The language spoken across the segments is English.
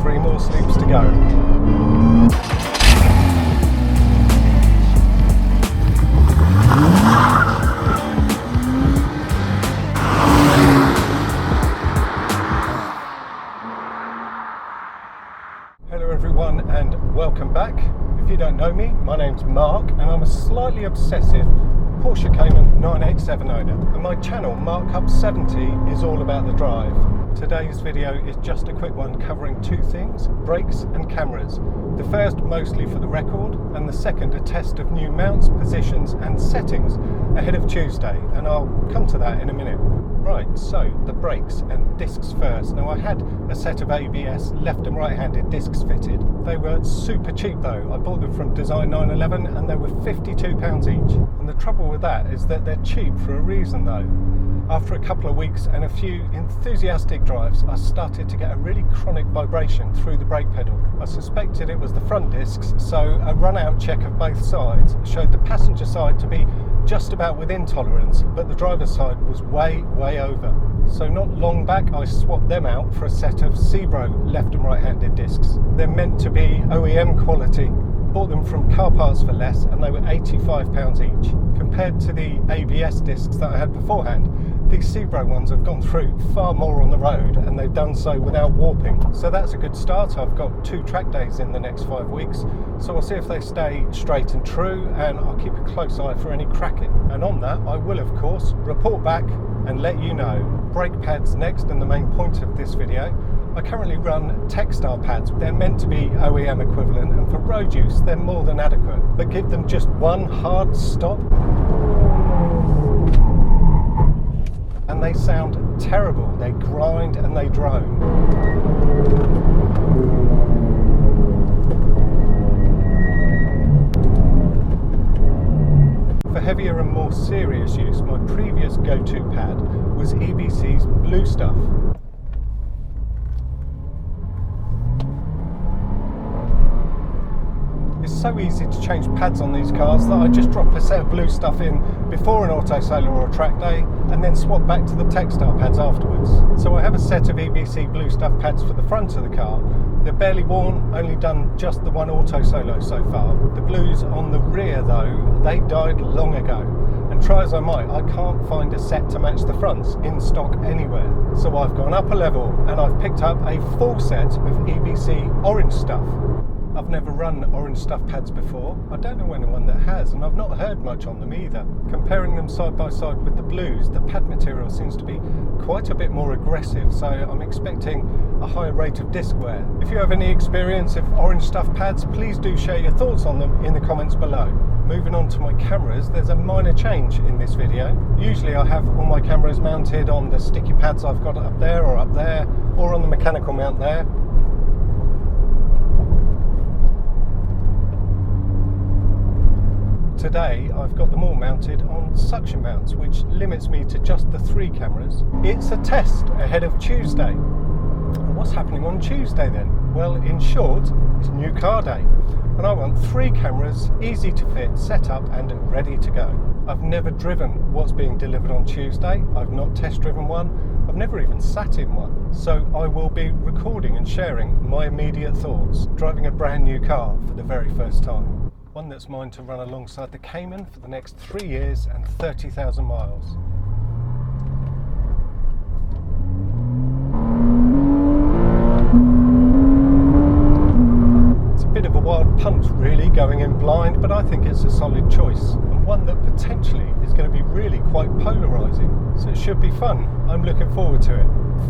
3 more sleeps to go. Hello everyone and welcome back. If you don't know me, my name's Mark and I'm a slightly obsessive Porsche Cayman 987 owner, and my channel Mark Up 70 is all about the drive. Today's video is just a quick one covering 2 things, brakes and cameras. The first mostly for the record, and the second a test of new mounts, positions and settings ahead of Tuesday, and I'll come to that in a minute. Right, so the brakes and discs first. Now I had a set of ABS left and right handed discs fitted. They were super cheap though. I bought them from Design 911 and they were £52 each. And the trouble with that is that they're cheap for a reason though. After a couple of weeks and a few enthusiastic drives, I started to get a really chronic vibration through the brake pedal. I suspected it was the front discs, so a run-out check of both sides showed the passenger side to be just about within tolerance, but the driver's side was way over. So not long back I swapped them out for a set of Sebro left and right handed discs. They're meant to be OEM quality. Bought them from car parts for less and they were £85 each. Compared to the ABS discs that I had beforehand, these Sebro ones have gone through far more on the road and they've done so without warping. So that's a good start. I've got 2 track days in the next 5 weeks. So I'll see if they stay straight and true, and I'll keep a close eye for any cracking. And on that, I will of course report back and let you know. Brake pads next, and the main point of this video. I currently run textile pads. They're meant to be OEM equivalent, and for road use they're more than adequate. But give them just one hard stop and they sound terrible. They grind and they drone. For heavier and more serious use, my previous go-to pad was EBC's Blue Stuff. It's so easy to change pads on these cars that I just drop a set of Blue Stuff in before an auto solar or a track day and then swap back to the textile pads afterwards. So I have a set of EBC Blue Stuff pads for the front of the car. They're barely worn, only done just the one auto solo so far. The blues on the rear though, they died long ago. And try as I might, I can't find a set to match the fronts in stock anywhere. So I've gone up a level and I've picked up a full set of EBC Orange Stuff. I've never run Orange Stuff pads before. I don't know anyone that has, and I've not heard much on them either. Comparing them side by side with the blues, the pad material seems to be quite a bit more aggressive, so I'm expecting a higher rate of disc wear. If you have any experience of Orange Stuff pads, please do share your thoughts on them in the comments below. Moving on to my cameras, there's a minor change in this video. Usually I have all my cameras mounted on the sticky pads I've got up there, or on the mechanical mount there. Today I've got them all mounted on suction mounts, which limits me to just the 3 cameras. It's a test ahead of Tuesday. What's happening on Tuesday then? Well, in short, it's new car day, and I want 3 cameras, easy to fit, set up and ready to go. I've never driven what's being delivered on Tuesday. I've not test driven one. I've never even sat in one. So I will be recording and sharing my immediate thoughts, driving a brand new car for the very first time. One that's mine to run alongside the Cayman for the next 3 years and 30,000 miles. It's a bit of a wild punt really, going in blind, but I think it's a solid choice, and one that potentially is going to be really quite polarising, so it should be fun. I'm looking forward to it.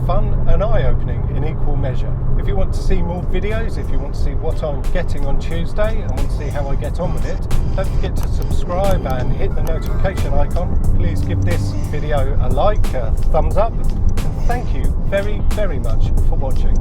Fun and eye-opening in equal measure. If you want to see more videos, if you want to see what I'm getting on Tuesday and want to see how I get on with it, don't forget to subscribe and hit the notification icon. Please give this video a like, a thumbs up, and thank you very much for watching.